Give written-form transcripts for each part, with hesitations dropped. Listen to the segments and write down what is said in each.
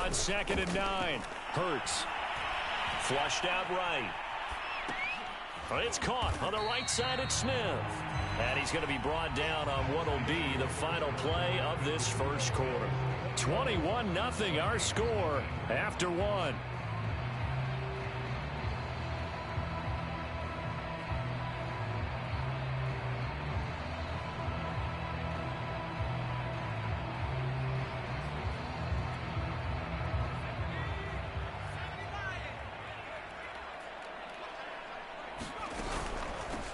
on 2nd and 9. Hurts. Flushed out right. It's caught on the right side at Smith. And he's going to be brought down on what will be the final play of this first quarter. 21-0 our score after one.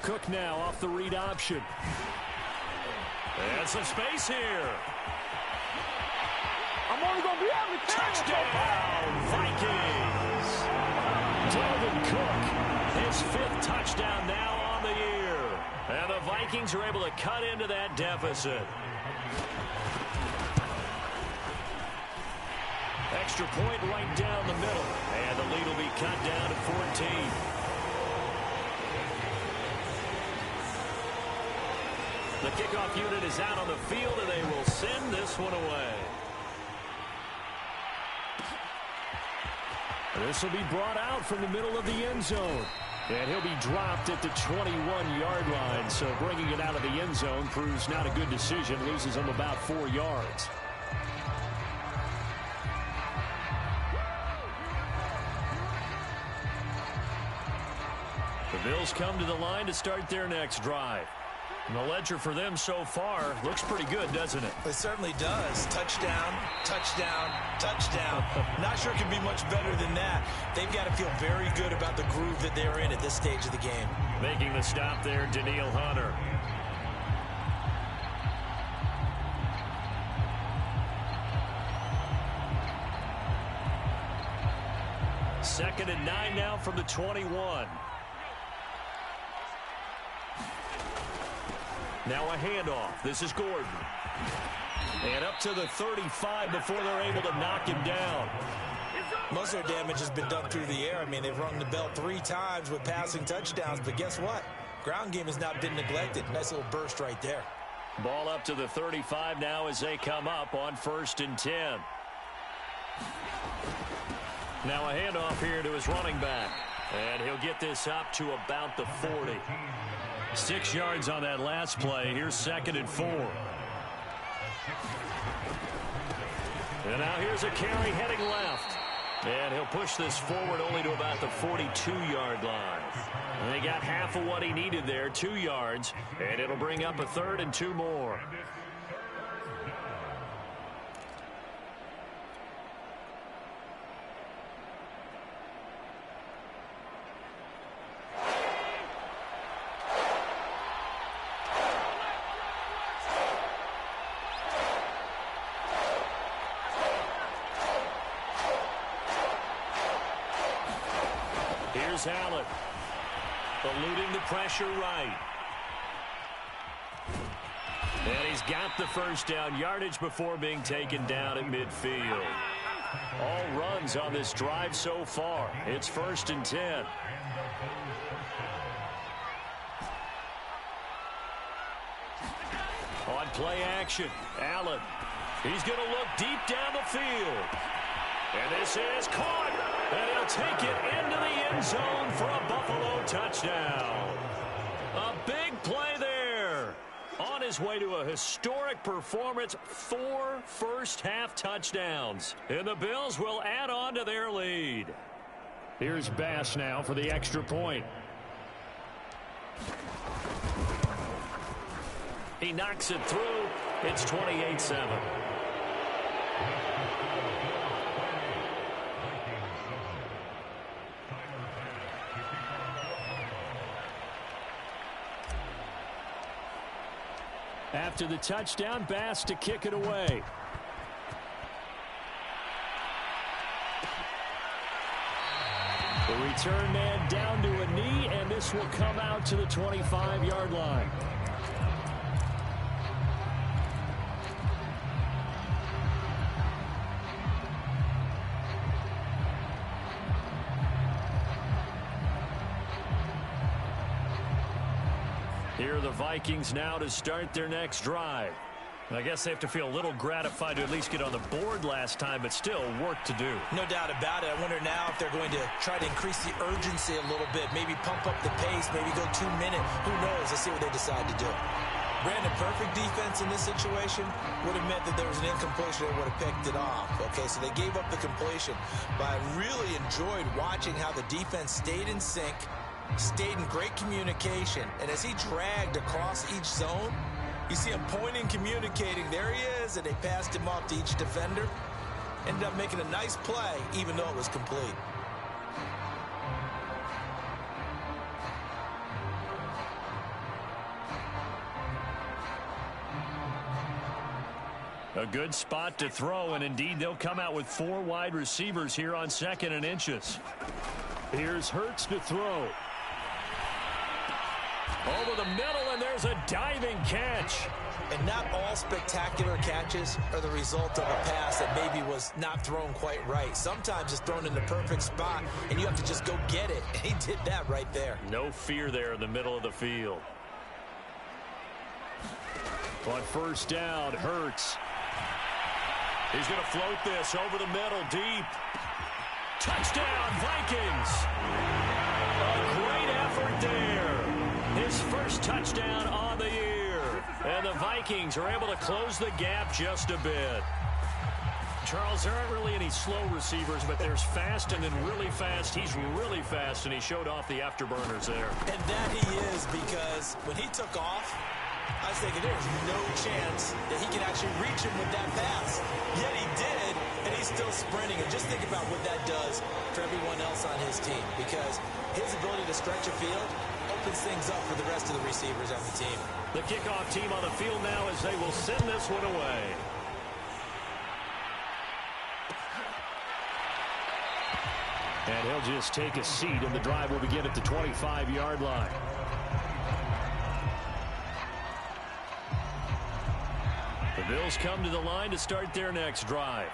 Cook now off the read option. And some space here. I'm only going to be able to touchdown, Vikings. Dalvin Cook, his 5th touchdown now on the year. And the Vikings are able to cut into that deficit. Extra point right down the middle. And the lead will be cut down to 14. The kickoff unit is out on the field, and they will send this one away. This will be brought out from the middle of the end zone. And he'll be dropped at the 21-yard line. So bringing it out of the end zone proves not a good decision. Loses him about 4 yards. The Bills come to the line to start their next drive. And the ledger for them so far looks pretty good, doesn't it? It certainly does. Touchdown, touchdown, touchdown. Not sure it can be much better than that. They've got to feel very good about the groove that they're in at this stage of the game. Making the stop there, Daniil Hunter. Second and 9 now from the 21. Now a handoff. This is Gordon. And up to the 35 before they're able to knock him down. Most of their damage has been done through the air. I mean, they've rung the bell 3 times with passing touchdowns. But guess what? Ground game has not been neglected. Nice little burst right there. Ball up to the 35 now as they come up on 1st and 10. Now a handoff here to his running back. And he'll get this up to about the 40. 6 yards on that last play. Here's 2nd and 4. And now here's a carry heading left. And he'll push this forward only to about the 42-yard line. And they got half of what he needed there, 2 yards. And it'll bring up a 3rd and 2 more. Here's Allen, eluding the pressure right. And he's got the first down yardage before being taken down at midfield. All runs on this drive so far. It's 1st and 10. On play action, Allen. He's going to look deep down the field. And this is caught. And he'll take it into the end zone for a Buffalo touchdown. A big play there. On his way to a historic performance, 4 first-half touchdowns. And the Bills will add on to their lead. Here's Bass now for the extra point. He knocks it through. It's 28-7. After the touchdown, Bass to kick it away. The return man down to a knee, and this will come out to the 25-yard line. Here are the Vikings now to start their next drive. I guess they have to feel a little gratified to at least get on the board last time, but still work to do. No doubt about it. I wonder now if they're going to try to increase the urgency a little bit, maybe pump up the pace, maybe go 2 minutes. Who knows? Let's see what they decide to do. Brandon, perfect defense in this situation would have meant that there was an incompletion and would have picked it off. Okay, so they gave up the completion. But I really enjoyed watching how the defense stayed in sync, stayed in great communication, and as he dragged across each zone, you see him pointing, communicating. There he is, and they passed him off to each defender. Ended up making a nice play, even though it was complete. A good spot to throw, and indeed they'll come out with 4 wide receivers here on 2nd and inches. Here's Hurts to throw. Over the middle, and there's a diving catch. And not all spectacular catches are the result of a pass that maybe was not thrown quite right. Sometimes it's thrown in the perfect spot, and you have to just go get it. And he did that right there. No fear there in the middle of the field. On 1st down, Hurts. He's going to float this over the middle, deep. Touchdown, Vikings. A great effort there. His first touchdown on the year. And the Vikings are able to close the gap just a bit. Charles, there aren't really any slow receivers, but there's fast and then really fast. He's really fast, and he showed off the afterburners there. And that he is, because when he took off, I was thinking there's no chance that he can actually reach him with that pass. Yet he did, and he's still sprinting. And just think about what that does for everyone else on his team, because his ability to stretch a field opens things up for the rest of the receivers on the team. The kickoff team on the field now as they will send this one away. And he'll just take a seat, and the drive will begin at the 25-yard line. The Bills come to the line to start their next drive.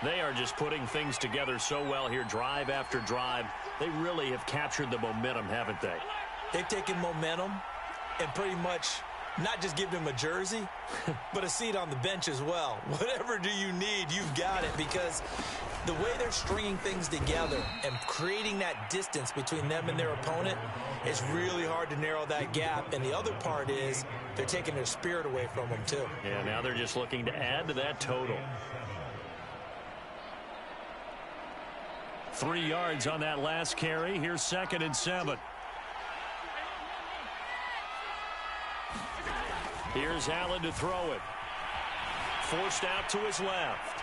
They are just putting things together so well here, drive after drive. They really have captured the momentum, haven't they? They've taken momentum and pretty much not just given him a jersey, but a seat on the bench as well. Whatever do you need, you've got it, because the way they're stringing things together and creating that distance between them and their opponent, it's really hard to narrow that gap. And the other part is they're taking their spirit away from them, too. Yeah, now they're just looking to add to that total. 3 yards on that last carry. Here's 2nd and 7. Here's Allen to throw it. Forced out to his left.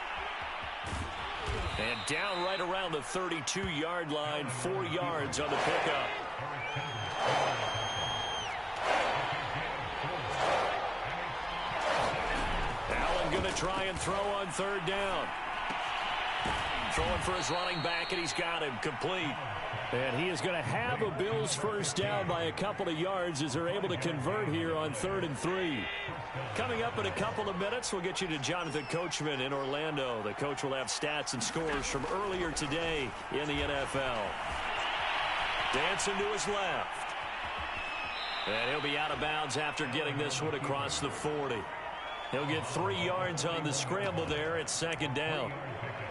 And down right around the 32-yard line, 4 yards on the pickup. Allen going to try and throw on 3rd down. Throwing for his running back, and he's got him complete. And he is going to have a Bills first down by a couple of yards as they're able to convert here on 3rd and 3. Coming up in a couple of minutes, we'll get you to Jonathan Coachman in Orlando. The coach will have stats and scores from earlier today in the NFL. Dancing to his left. And he'll be out of bounds after getting this one across the 40. He'll get 3 yards on the scramble there at 2nd down.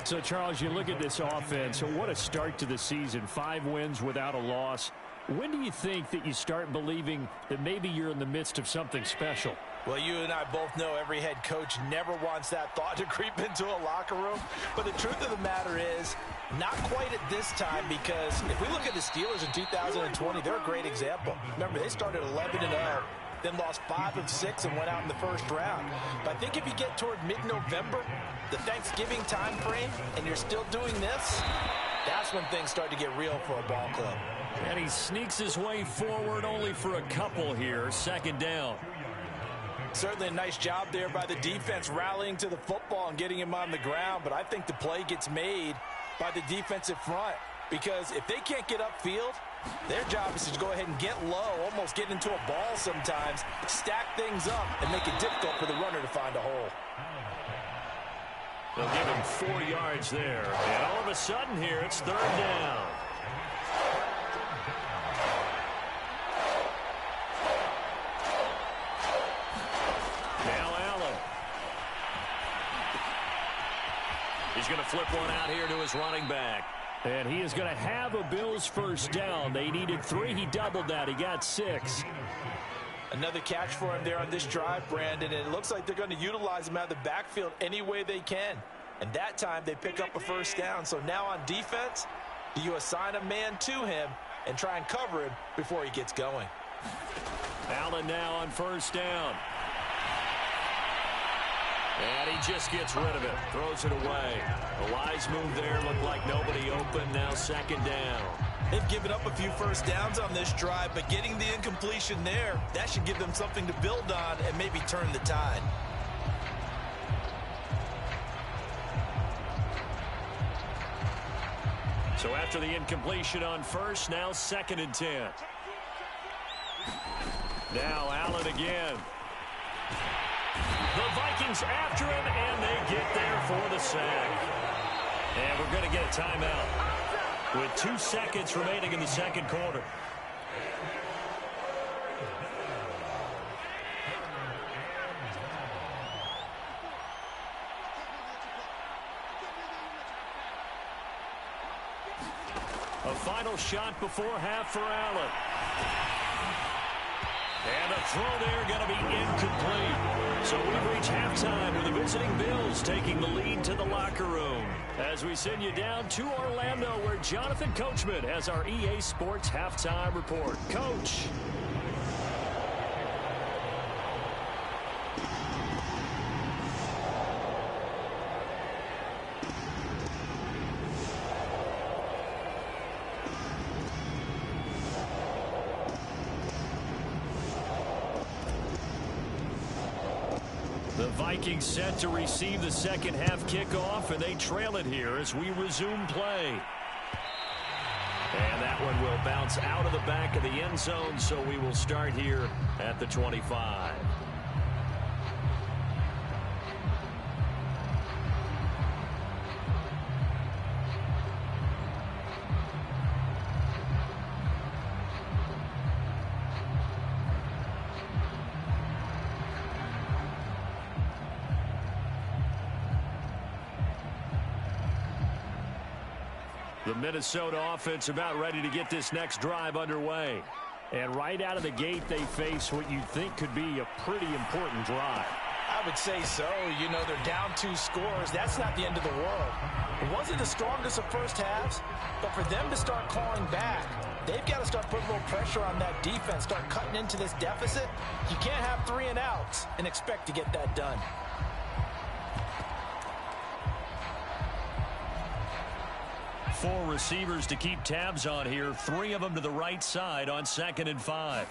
So, Charles, you look at this offense, what a start to the season. 5 wins without a loss. When do you think that you start believing that maybe you're in the midst of something special? Well, you and I both know every head coach never wants that thought to creep into a locker room. But the truth of the matter is, not quite at this time, because if we look at the Steelers in 2020, they're a great example. Remember, they started 11-0. Then lost 5 of 6 and went out in the first round. But I think if you get toward mid-November, the Thanksgiving time frame, and you're still doing this, that's when things start to get real for a ball club. And he sneaks his way forward only for a couple here. 2nd down. Certainly a nice job there by the defense rallying to the football and getting him on the ground. But I think the play gets made by the defensive front, because if they can't get upfield, their job is to go ahead and get low, almost get into a ball sometimes, stack things up, and make it difficult for the runner to find a hole. They'll give him 4 yards there. And all of a sudden here, it's 3rd down. Now Allen. He's going to flip one out here to his running back. And he is going to have a Bills first down. They needed 3. He doubled that. He got 6. Another catch for him there on this drive, Brandon. And it looks like they're going to utilize him out of the backfield any way they can. And that time they pick up a first down. So now on defense, do you assign a man to him and try and cover him before he gets going? Allen now on first down. And he just gets rid of it. Throws it away. A wise move there. Looked like nobody open. Now second down. They've given up a few first downs on this drive, but getting the incompletion there, that should give them something to build on and maybe turn the tide. So after the incompletion on first, now second and 10. Now Allen again. The Vikings after him, and they get there for the sack. And we're going to get a timeout with 2 seconds remaining in the second quarter. A final shot before half for Allen. And the throw there going to be incomplete. So we've reached halftime with the visiting Bills taking the lead to the locker room. As we send you down to Orlando, where Jonathan Coachman has our EA Sports halftime report. Coach. The Vikings set to receive the second half kickoff, and they trail it here as we resume play. And that one will bounce out of the back of the end zone, so we will start here at the 25. The Minnesota offense about ready to get this next drive underway. And right out of the gate, they face what you think could be a pretty important drive. I would say so. You know, they're down 2 scores. That's not the end of the world. It wasn't the strongest of first halves, but for them to start clawing back, they've got to start putting a little pressure on that defense, start cutting into this deficit. You can't have 3 and outs and expect to get that done. Four receivers to keep tabs on here. 3 of them to the right side on 2nd and 5.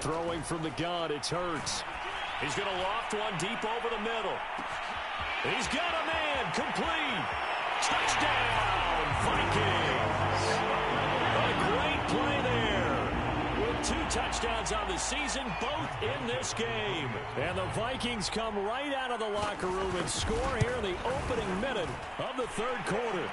Throwing from the gun, it's Hurts. He's going to loft one deep over the middle. He's got a man. Complete. Touchdown, Vikings. A great play there. With 2 touchdowns on the season, both in this game. And the Vikings come right out of the locker room and score here in the opening minute of the 3rd quarter.